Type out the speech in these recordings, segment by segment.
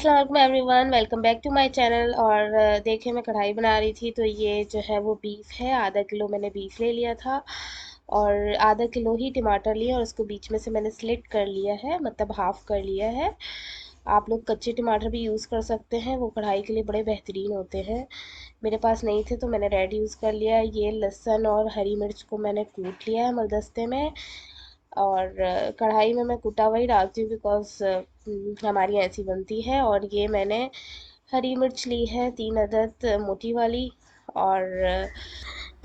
अस्सलाम वालेकुम everyone, welcome back to my channel. और देखिए मैं कढ़ाई बना रही थी तो ये जो है वो बीफ है। आधा किलो मैंने बीफ ले लिया था और आधा किलो ही टमाटर लिए और उसको बीच में से मैंने स्लिट कर लिया है, मतलब हाफ़ कर लिया है। आप लोग कच्चे टमाटर भी यूज़ कर सकते हैं, वो कढ़ाई के लिए बड़े बेहतरीन होते हैं। मेरे पास नहीं थे तो मैंने रेड यूज़ कर लिया। ये लहसुन और हरी मिर्च को मैंने कूट लिया है मलदस्ते में, और कढ़ाई में मैं कुटा हुआ ही डालती हूँ बिकॉज़ हमारी ऐसी बनती है। और ये मैंने हरी मिर्च ली है 3 अदद मोटी वाली। और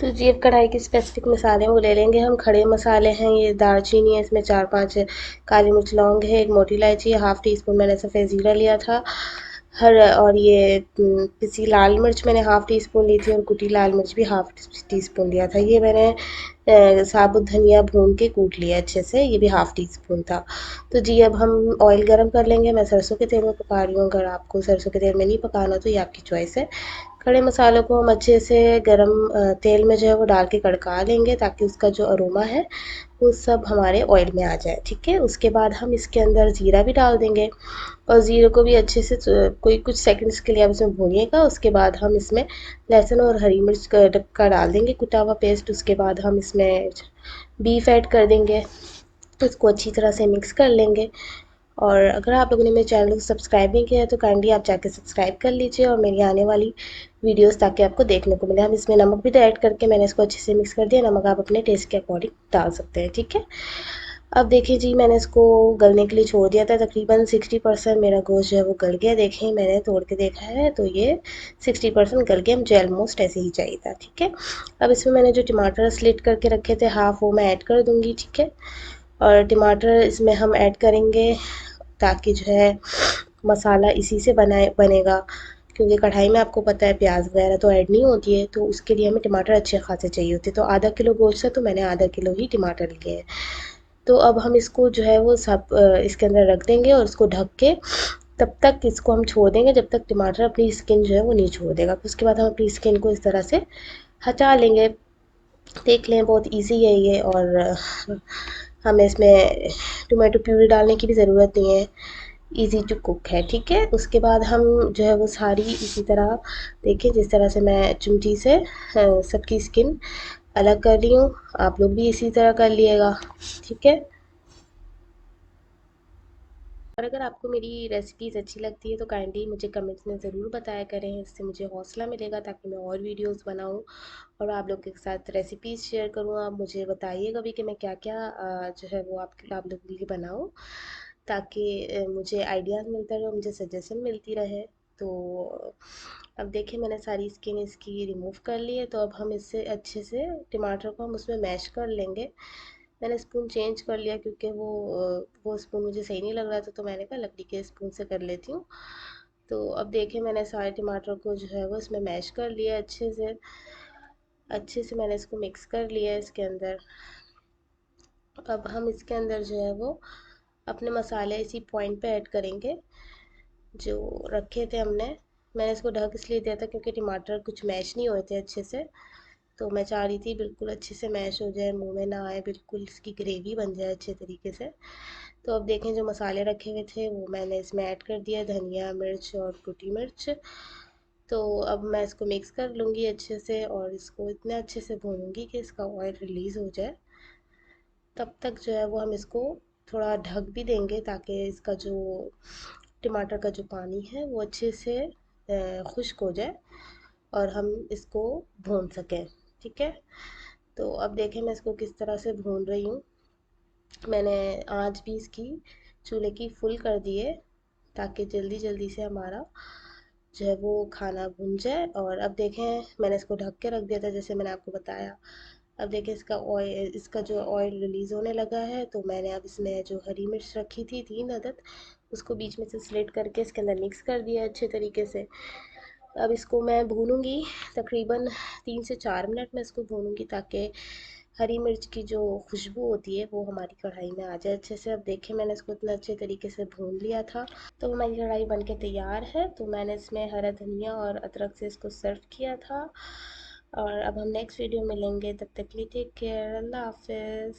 तो जी अब कढ़ाई के स्पेसिफिक मसाले वो ले लेंगे हम। खड़े मसाले हैं, ये दालचीनी है, इसमें 4-5 काली मिर्च लौंग है, एक मोटी इलायची, हाफ़ टी स्पून मैंने सफ़ेद ज़ीरा लिया था। और ये पिसी लाल मिर्च मैंने हाफ़ टी स्पून ली थी और कुटी लाल मिर्च भी हाफ़ टी स्पून लिया था। ये मैंने साबुत धनिया भून के कूट लिया अच्छे से, ये भी हाफ़ टी स्पून था। तो जी अब हम ऑयल गरम कर लेंगे। मैं सरसों के तेल में पका रही हूँ, अगर आपको सरसों के तेल में नहीं पकाना तो ये आपकी चॉइस है। खड़े मसालों को हम अच्छे से गरम तेल में जो है वो डाल के कड़का लेंगे ताकि उसका जो अरोमा है वो सब हमारे ऑयल में आ जाए, ठीक है। उसके बाद हम इसके अंदर ज़ीरा भी डाल देंगे और ज़ीरे को भी अच्छे से कोई कुछ सेकंड्स के लिए आप इसमें भूनिएगा। उसके बाद हम इसमें लहसुन और हरी मिर्च का डाल देंगे कुटा हुआ पेस्ट। उसके बाद हम इसमें बीफ ऐड कर देंगे, इसको अच्छी तरह से मिक्स कर लेंगे। और अगर आप लोगों ने मेरे चैनल को सब्सक्राइब नहीं किया है तो काइंडली आप जाके सब्सक्राइब कर लीजिए और मेरी आने वाली वीडियोस ताकि आपको देखने को मिले। हम इसमें नमक भी तो ऐड करके मैंने इसको अच्छे से मिक्स कर दिया। नमक आप अपने टेस्ट के अकॉर्डिंग डाल सकते हैं, ठीक है। अब देखिए जी, मैंने इसको गलने के लिए छोड़ दिया था। तकरीबन 60% मेरा गोश्त जो है वो गल गया। देखें, मैंने तोड़ के देखा है तो ये 60% गल गया। मुझे ऑलमोस्ट ऐसे ही चाहिए था, ठीक है। अब इसमें मैंने जो टमाटर स्लिट करके रखे थे हाफ़, वो मैं ऐड कर दूँगी, ठीक है। और टमाटर इसमें हम ऐड करेंगे ताकि जो है मसाला इसी से बनेगा, क्योंकि कढ़ाई में आपको पता है प्याज वगैरह तो ऐड नहीं होती है, तो उसके लिए हमें टमाटर अच्छे खासे चाहिए होते हैं। तो आधा किलो गोश्त है तो मैंने आधा किलो ही टमाटर लिए हैं। तो अब हम इसको जो है वो सब इसके अंदर रख देंगे और इसको ढक के तब तक इसको हम छोड़ देंगे जब तक टमाटर अपनी स्किन जो है वो नहीं छोड़ देगा। फिर उसके बाद हम अपनी स्किन को इस तरह से हटा लेंगे। देख लें, बहुत इजी है ये। और हमें इसमें टोमेटो प्यूरी डालने की भी ज़रूरत नहीं है, इजी टू कुक है, ठीक है। उसके बाद हम जो है वो सारी इसी तरह, देखिए जिस तरह से मैं चिमटी से सबकी स्किन अलग कर रही हूँ, आप लोग भी इसी तरह कर लिएगा, ठीक है। और अगर आपको मेरी रेसिपीज़ अच्छी लगती है तो काइंडली मुझे कमेंट्स में ज़रूर बताया करें, इससे मुझे हौसला मिलेगा ताकि मैं और वीडियोस बनाऊं और आप लोग के साथ रेसिपीज़ शेयर करूं। आप मुझे बताइएगा भी कि मैं क्या क्या जो है वो आप लोगों के लिए बनाऊं, ताकि मुझे आइडियाज़ मिलता रहे, मुझे सजेशन मिलती रहे। तो अब देखिए मैंने सारी स्किन इसकी रिमूव कर ली है। तो अब हम इससे अच्छे से टमाटर को हम उसमें मैश कर लेंगे। मैंने स्पून चेंज कर लिया क्योंकि वो स्पून मुझे सही नहीं लग रहा था, तो मैंने कहा लकड़ी के स्पून से कर लेती हूँ। तो अब देखिए मैंने सारे टमाटर को जो है वो इसमें मैश कर लिया अच्छे से मैंने इसको मिक्स कर लिया है इसके अंदर। अब हम इसके अंदर जो है वो अपने मसाले इसी पॉइंट पे ऐड करेंगे जो रखे थे हमने। मैंने इसको ढक इसलिए दिया था क्योंकि टमाटर कुछ मैश नहीं हुए थे अच्छे से, तो मैं चाह रही थी बिल्कुल अच्छे से मैश हो जाए, मुंह में ना आए, बिल्कुल इसकी ग्रेवी बन जाए अच्छे तरीके से। तो अब देखें जो मसाले रखे हुए थे वो मैंने इसमें ऐड कर दिया, धनिया मिर्च और कुटी मिर्च। तो अब मैं इसको मिक्स कर लूँगी अच्छे से और इसको इतने अच्छे से भूनूंगी कि इसका ऑयल रिलीज़ हो जाए। तब तक जो है वो हम इसको थोड़ा ढक भी देंगे ताकि इसका जो टमाटर का जो पानी है वो अच्छे से खुश्क हो जाए और हम इसको भून सकें, ठीक है। तो अब देखें मैं इसको किस तरह से भून रही हूँ। मैंने आँच भी इसकी चूल्हे की फुल कर दी है ताकि जल्दी जल्दी से हमारा जो है वो खाना भुन जाए। और अब देखें मैंने इसको ढक के रख दिया था जैसे मैंने आपको बताया। अब देखिए इसका जो ऑयल रिलीज़ होने लगा है, तो मैंने अब इसमें जो हरी मिर्च रखी थी 3 अदद, उसको बीच में से स्लिट करके इसके अंदर मिक्स कर दिया अच्छे तरीके से। अब इसको मैं भूनूंगी तकरीबन 3 से 4 मिनट में इसको भूनूंगी ताकि हरी मिर्च की जो खुशबू होती है वो हमारी कढ़ाई में आ जाए अच्छे से। अब देखें मैंने इसको इतना अच्छे तरीके से भून लिया था। तो हमारी कढ़ाई बनके तैयार है। तो मैंने इसमें हरा धनिया और अदरक से इसको सर्व किया था। और अब हम नेक्स्ट वीडियो में मिलेंगे, तब तक के लिए टेक केयर, अल्लाह हाफिज़।